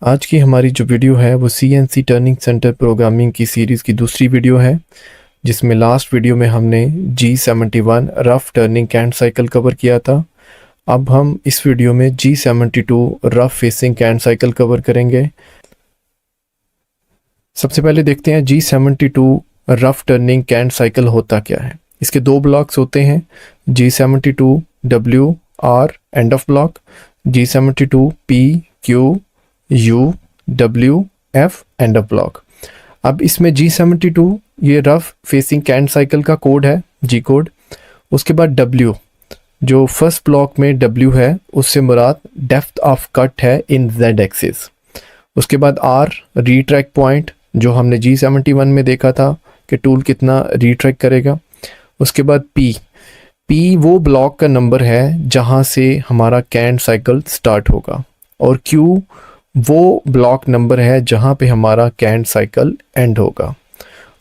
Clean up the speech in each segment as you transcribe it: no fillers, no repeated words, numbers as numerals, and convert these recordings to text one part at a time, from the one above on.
आज की हमारी जो वीडियो है वो CNC टर्निंग सेंटर प्रोग्रामिंग की सीरीज़ की दूसरी वीडियो है, जिसमें लास्ट वीडियो में हमने G71 rough turning canned cycle cover किया था। अब हम इस वीडियो में G72 rough facing canned cycle cover करेंगे। सबसे पहले देखते हैं G72 rough turning canned cycle होता क्या है। इसके दो ब्लॉक्स होते हैं, G72 W R end of block, G72 P Q U W F end of block. अब इसमें G72 ये रफ फेसिंग कैंट साइकिल का कोड है, G कोड। उसके बाद W, जो फर्स्ट ब्लॉक में W है उससे मुराद डेप्थ ऑफ कट है इन Z एक्सिस। उसके बाद R रीट्रैक पॉइंट, जो हमने G71 में देखा था कि टूल कितना रीट्रैक करेगा। उसके बाद P वो ब्लॉक का नंबर है जहां से हमारा कैंट साइकिल स्टार्ट होगा, और Q वो ब्लॉक नंबर है जहां पे हमारा कैंट साइकिल एंड होगा।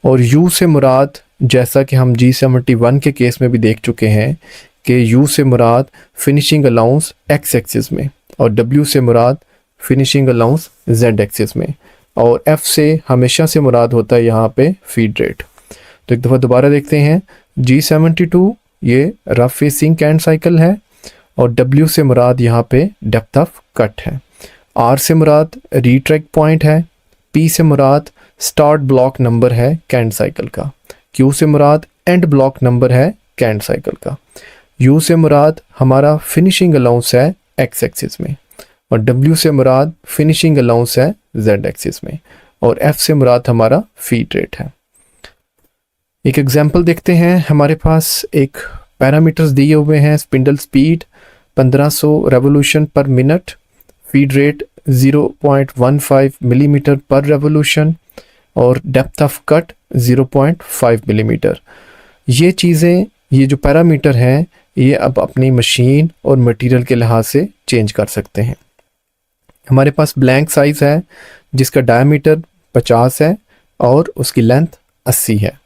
और U से मुराद, जैसा कि हम G71 के केस में भी देख चुके हैं कि U से मुराद फिनिशिंग अलाउंस X एक्सिस में, और W से मुराद फिनिशिंग अलाउंस Z एक्सिस में, और F से हमेशा से मुराद होता है यहाँ पे फीड रेट। तो एक दफ़ा दोबारा देखते हैं, G72 ये रफ फेसिंग कैंट साइकिल है, और W से मुराद यहाँ पे डेप्थ ऑफ कट है, R से मुराद रीट्रैक पॉइंट है, P से मुराद स्टार्ट ब्लॉक नंबर है कैंट साइकिल का, Q से मुराद एंड ब्लॉक नंबर है कैंट साइकिल का, U से मुराद हमारा फिनिशिंग अलाउंस है X एक्सिस में, और W से मुराद फिनिशिंग अलाउंस है Z एक्सिस में, और F से मुराद हमारा फीड रेट है। एक एग्जांपल देखते हैं। हमारे पास एक पैरामीटर्स दिए हुए हैं, स्पिंडल स्पीड 1500 रेवोल्यूशन पर मिनट, फीड रेट 0.15 मिलीमीटर पर रेवोल्यूशन, और डेप्थ ऑफ कट 0.5 मिलीमीटर। ये चीज़ें, ये जो पैरामीटर हैं, ये अब अपनी मशीन और मटेरियल के लिहाज से चेंज कर सकते हैं। हमारे पास ब्लैंक साइज़ है जिसका डायमीटर 50 है और उसकी लेंथ 80 है।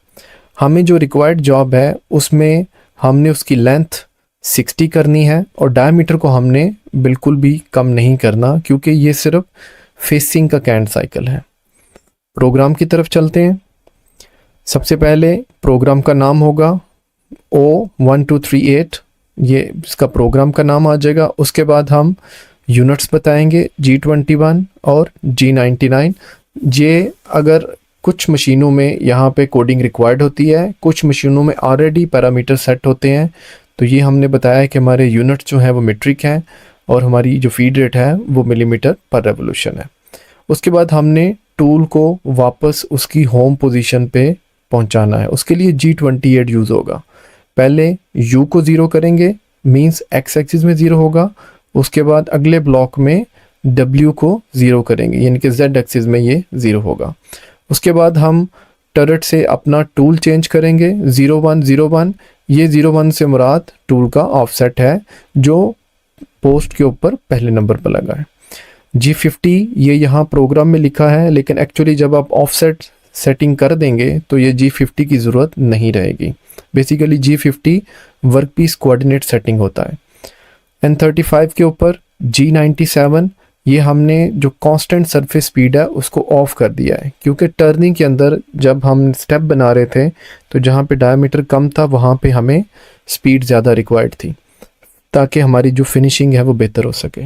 हमें जो रिक्वायर्ड जॉब है उसमें हमने उसकी लेंथ 60 करनी है, और डायमीटर को हमने बिल्कुल भी कम नहीं करना, क्योंकि ये सिर्फ फेसिंग का कैंट साइकिल है। प्रोग्राम की तरफ चलते हैं। सबसे पहले प्रोग्राम का नाम होगा O1238, ये इसका प्रोग्राम का नाम आ जाएगा। उसके बाद हम यूनिट्स बताएंगे, G21 और G99। ये अगर कुछ मशीनों में यहाँ पे कोडिंग रिक्वायर्ड होती है, कुछ मशीनों में ऑलरेडी पैरामीटर सेट होते हैं। तो ये हमने बताया है कि हमारे यूनिट जो है वो मीट्रिक हैं, और हमारी जो फीड रेट है वो मिलीमीटर पर रेवोल्यूशन है। उसके बाद हमने टूल को वापस उसकी होम पोजीशन पे पहुंचाना है। उसके लिए G28 यूज़ होगा। पहले U को 0 करेंगे, मींस X एक्सिस में 0 होगा। उसके बाद अगले ब्लॉक में W को 0 करेंगे, यानी कि Z एक्सिस में ये 0 होगा। उसके बाद हम टर्रेट से अपना टूल चेंज करेंगे, 0101। ये 01 से मुराद टूल का ऑफसेट है जो पोस्ट के ऊपर पहले नंबर पर लगा है। G50 ये यहाँ प्रोग्राम में लिखा है, लेकिन एक्चुअली जब आप ऑफसेट सेटिंग कर देंगे तो ये G50 की ज़रूरत नहीं रहेगी। Basically G50 workpiece coordinate setting होता है। N35 के ऊपर G97, ये हमने जो कांस्टेंट सरफेस स्पीड है उसको ऑफ कर दिया है, क्योंकि टर्निंग के अंदर जब हम स्टेप बना रहे थे तो जहाँ पे डायमीटर कम था वहाँ पे हमें स्पीड ज़्यादा रिक्वायर्ड थी, ताकि हमारी जो फिनिशिंग है वो बेहतर हो सके।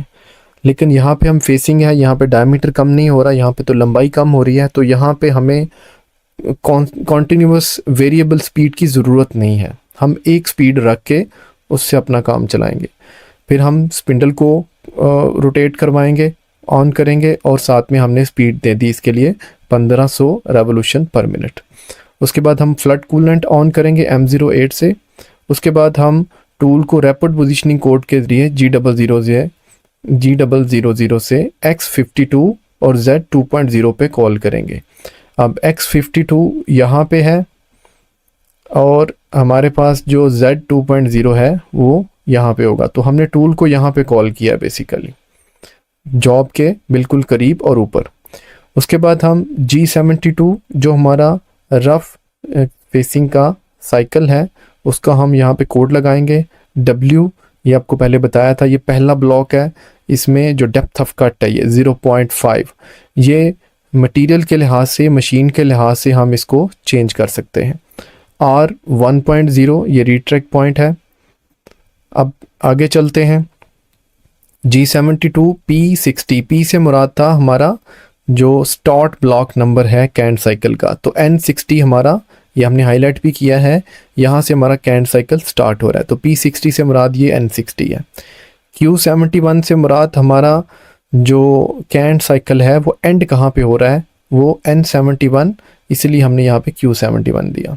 लेकिन यहाँ पे हम फेसिंग है, यहाँ पे डायमीटर कम नहीं हो रहा, यहाँ पे तो लंबाई कम हो रही है, तो यहाँ पे हमें कॉन्टीन्यूअस वेरिएबल स्पीड की ज़रूरत नहीं है। हम एक स्पीड रख के उससे अपना काम चलाएँगे। फिर हम स्पिंडल को रोटेट करवाएंगे, ऑन करेंगे, और साथ में हमने स्पीड दे दी इसके लिए 1500 रेवोल्यूशन पर मिनट। उसके बाद हम फ्लड कूलेंट ऑन करेंगे M08 से। उसके बाद हम टूल को रैपिड पोजीशनिंग कोड के जरिए G000 से X52 और Z2.0 पे कॉल करेंगे। अब X52 यहाँ पे है, और हमारे पास जो Z2.0 है वो यहाँ पे होगा। तो हमने टूल को यहाँ पे कॉल किया बेसिकली जॉब के बिल्कुल करीब और ऊपर। उसके बाद हम G72 जो हमारा रफ फेसिंग का साइकिल है उसका हम यहाँ पे कोड लगाएंगे। W, ये आपको पहले बताया था, ये पहला ब्लॉक है, इसमें जो डेप्थ ऑफ कट है ये 0.5, ये मटेरियल के लिहाज से, मशीन के लिहाज से हम इसको चेंज कर सकते हैं। R 1.0 ये रीट्रैक पॉइंट है। अब आगे चलते हैं। G72 P60, P से मुराद था हमारा जो स्टार्ट ब्लॉक नंबर है कैंट साइकिल का, तो N60 हमारा, ये हमने हाईलाइट भी किया है, यहाँ से हमारा कैंट साइकिल स्टार्ट हो रहा है, तो P60 से मुराद ये N60 है। Q71 से मुराद हमारा जो कैंट साइकिल है वो एंड कहाँ पे हो रहा है, वो N71, इसलिए हमने यहाँ पे Q71 दिया।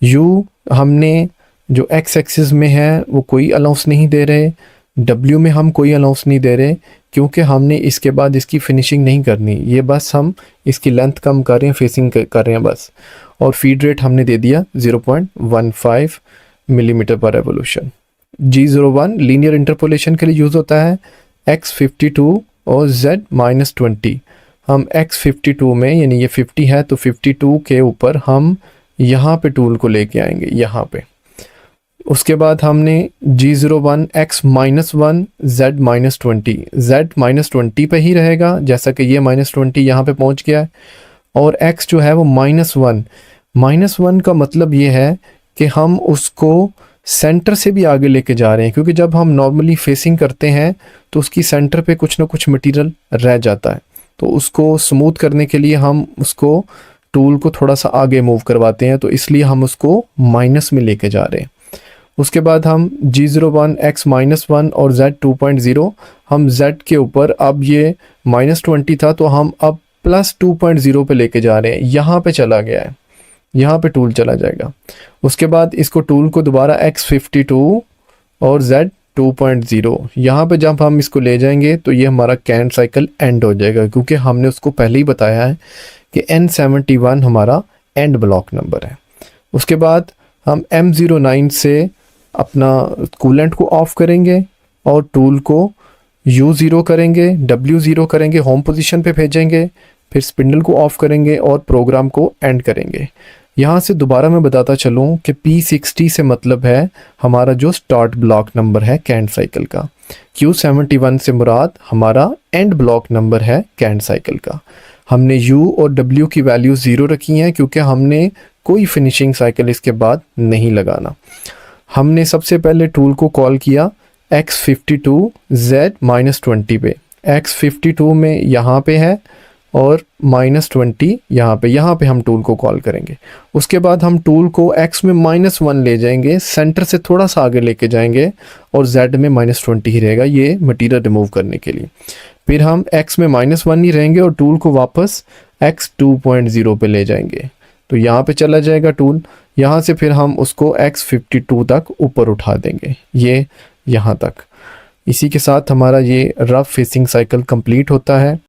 U हमने जो X एक्सिस में है वो कोई अलाउंस नहीं दे रहे, W में हम कोई अलाउंस नहीं दे रहे, क्योंकि हमने इसके बाद इसकी फिनिशिंग नहीं करनी, ये बस हम इसकी लेंथ कम कर रहे हैं, फेसिंग कर रहे हैं बस। और फीड रेट हमने दे दिया 0.15 मिलीमीटर पर रेवोल्यूशन। G01 लीनियर इंटरपोलेशन के लिए यूज़ होता है। X52 और Z-20, हम X52 में, यानी ये 50 है तो 52 के ऊपर हम यहाँ पे टूल को लेके आएंगे, यहाँ पे। उसके बाद हमने G01 X-1 Z-20, Z-20 पे ही रहेगा, जैसा कि ये -20 यहाँ पे पहुँच गया है। और X जो है वो -1, -1 का मतलब ये है कि हम उसको सेंटर से भी आगे लेके जा रहे हैं, क्योंकि जब हम नॉर्मली फेसिंग करते हैं तो उसकी सेंटर पे कुछ ना कुछ मटेरियल रह जाता है, तो उसको स्मूथ करने के लिए हम उसको टूल को थोड़ा सा आगे मूव करवाते हैं, तो इसलिए हम उसको माइनस में लेके जा रहे हैं। उसके बाद हम G01 X-1 और Z-2.0, हम Z के ऊपर, अब ये -20 था तो हम अब +2.0 पे लेके जा रहे हैं, यहाँ पे चला गया है, यहाँ पे टूल चला जाएगा। उसके बाद इसको टूल को दोबारा X-52 और Z-2.0, यहाँ पे जब हम इसको ले जाएंगे तो ये हमारा कैंट साइकिल एंड हो जाएगा, क्योंकि हमने उसको पहले ही बताया है कि N71 हमारा एंड ब्लॉक नंबर है। उसके बाद हम M09 से अपना कूलेंट को ऑफ करेंगे और टूल को U0 करेंगे, W0 करेंगे, होम पोजीशन पे भेजेंगे, फिर स्पिंडल को ऑफ करेंगे और प्रोग्राम को एंड करेंगे। यहाँ से दोबारा मैं बताता चलूँ कि P60 से मतलब है हमारा जो स्टार्ट ब्लॉक नंबर है कैंट साइकिल का, Q71 से मुराद हमारा एंड ब्लॉक नंबर है कैंट साइकिल का। हमने U और W की वैल्यू 0 रखी हैं, क्योंकि हमने कोई फिनिशिंग साइकिल इसके बाद नहीं लगाना। हमने सबसे पहले टूल को कॉल किया X52 Z-20 पे, X52 में यहाँ पे है और -20 यहाँ पे हम टूल को कॉल करेंगे। उसके बाद हम टूल को X में -1 ले जाएंगे, सेंटर से थोड़ा सा आगे लेके जाएंगे और Z में -20 ही रहेगा, ये मटेरियल रिमूव करने के लिए। फिर हम X में -1 ही रहेंगे और टूल को वापस X-2.0 पे ले जाएंगे, तो यहाँ पे चला जाएगा टूल। यहाँ से फिर हम उसको X-52 तक ऊपर उठा देंगे, ये यहाँ तक। इसी के साथ हमारा ये रफ फेसिंग साइकिल कंप्लीट होता है।